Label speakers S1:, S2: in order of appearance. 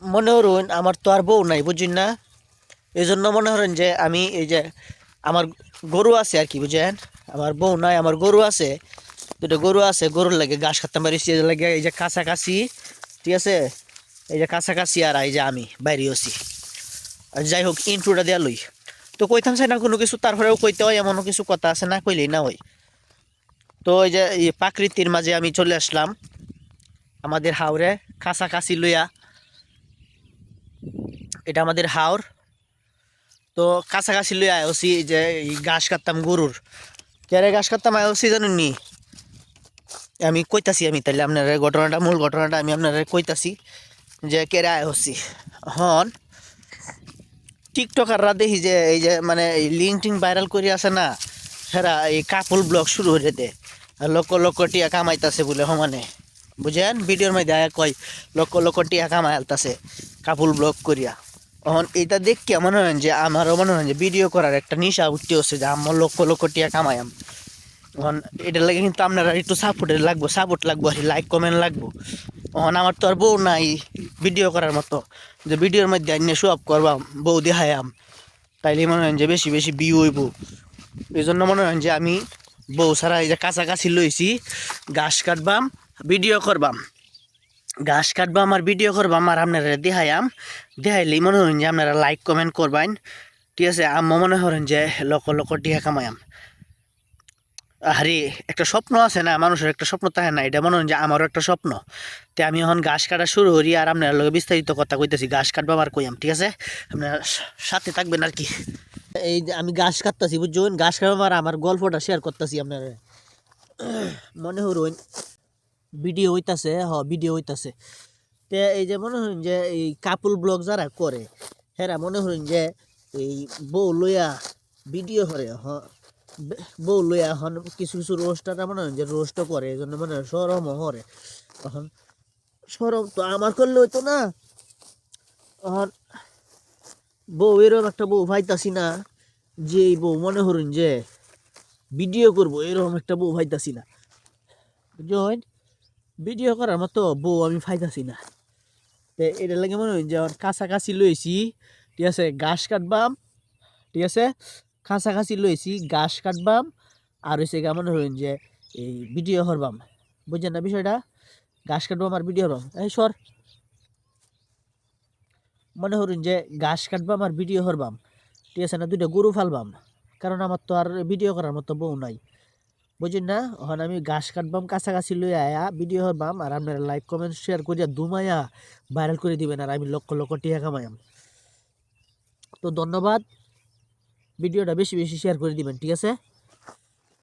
S1: মনে করুন আমার তো আর বউ নাই বুঝছেন না, এই জন্য মনে করেন যে আমি এই যে আমার গরু আছে আর কি বুঝেন। আমার বউ নাই, আমার গরু আছে, দুটো গরু আছে, গরুর লাগে ঘাস কাটতে পারিছি, এই লাগে এই যে কাছাকাছি, ঠিক আছে, এই যে কাছাকাছি আর এই যে আমি বাইরে আছি। আর যাই হোক ইন্ট্রোটা দেওয়া লই, তো কইতাম চাই না কোনো কিছু, তারপরেও কইতে হয়, এমনও কিছু কথা আছে না কইলেই না হয়। তো এই যে এই প্রাকৃতির মাঝে আমি চলে আসলাম আমাদের হাওরে কাছাকাছি লইয়া। এটা আমাদের হাওর। তো কাছাকাছি লইয়া আইসি যে এই ঘাস কাটতাম গরুর, কেরে ঘাস কাটতাম আইসি জানেন নি? আমি কইতাছি, আমি তাইলে আপনার ঘটনাটা, মূল ঘটনাটা আমি আপনার কইতাছি যে কেরে আইসি। হন টিকটকাররা দেখি যে এই যে মানে এই লিঙ্ক টিঙ্ক ভাইরাল করে আছে না, হেরা এই কাপল ব্লগ শুরু হয়ে দে, আর লক্ষ লক্ষ টিয়া কামাইতাছে বলে সমানে, বুঝেন? ভিডিওর মধ্যে আয়া কয় লক্ষ লক্ষ টিয়া কামাই আলতাছে কাপল ব্লগ করিয়া। এখন এটা দেখে মনে হয় যে আমারও মনে হয় যে ভিডিও করার একটা নিশা উঠতে হচ্ছে, যে আমার লক্ষ লক্ষ টিয়া কামাইম। এখন এটার লাগে কিন্তু আপনারা একটু সাপোর্টের লাগবো, সাপোর্ট লাগবো আর লাইক কমেন্ট লাগবো। এখন আমার তো আর বউ নাই ভিডিও করার মতো, যে ভিডিওর মধ্যে আইনে শো আপ করবাম, বউ দেখায়াম, তাইলে মনে হয় যে বেশি বেশি ভিউ হইব। এই জন্য মনে হয় যে আমি বউ ছাড়া এই যে কাছাকাছি লইছি, ঘাস কাটবাম, ভিডিও করবাম, ঘাস কাটবাম আর ভিডিও করবাম, আর আপনারা দেখায়াম, দেখাইলেই মনে হয় যে আপনারা লাইক কমেন্ট করবেন, ঠিক আছে? আম্মা মনে করেন যে লক্ষ লক্ষ টিকা কামায়াম। আরে একটা স্বপ্ন আছে না, মানুষের একটা স্বপ্ন থাকে না, এটা মনে হয় যে আমারও একটা স্বপ্ন। তো আমি এখন ঘাস কাটা শুরু করি, আর আপনার লগে বিস্তারিত কথা কইতেছি, ঘাস কাটবাম আর কইয়াম, ঠিক আছে? আপনারা সাথে থাকবেন আর কি। এই যে আমি ঘাস কাটতাছি বুঝছেন, ঘাস কাটবাম আর আমার গল্পটা শেয়ার করতেছি আপনারা। মনে হইন ভিডিও হইতাছে, ভিডিও হইতাছে। তে এই যে মনে হইন যে এই কাপল ব্লগ যারা করে, হেরা মনে হইন যে এই বউ লইয়া ভিডিও করে, বউ লইয়া এখন কিছু কিছু রোস্টাররা মনে হয় যে রোস্টও করে, এই জন্য মনে হয় সরমও করে। এখন সরম তো আমার করলে হইতো না, এখন বউ এরকম একটা বউ পাইতাছি না, যে এই বউ মনে হইন যে ভিডিও করবো, এরকম একটা বউ পাইতাছি না বুঝছেন। ভিডিও করার মতো বউ আমি পাইতাছি না। তো এটার লাগে মনে হয় যে আমার কাছাকাছি লইছি, ঠিক আছে, ঘাস কাটবাম, ঠিক আছে, কাছাকাছি লইছি ঘাস কাটবাম, আর হয়েছে গা মনে হইন যে এই ভিডিও করবাম, বুঝছেন না বিষয়টা? ঘাস কাটবাম আর ভিডিও করবাম, এই সর, মনে হইন যে ঘাস কাটবাম আর ভিডিও করবাম, ঠিক আছে না, দুইটা গরু ফালবাম, কারণ আমার তো আর ভিডিও করার মতো বউ নাই, বুঝছেন না? এখন আমি ঘাস কাটবাম, কাছাকাছি লই আয়া ভিডিও করবাম, আর আপনারা লাইক কমেন্ট শেয়ার করিয়া দুমায়া ভাইরাল করে দিবেন, আর আমি লক্ষ লক্ষ টাকা কামাইম। তো ধন্যবাদ, ভিডিওটা বেশি বেশি শেয়ার করে দিবেন, ঠিক আছে?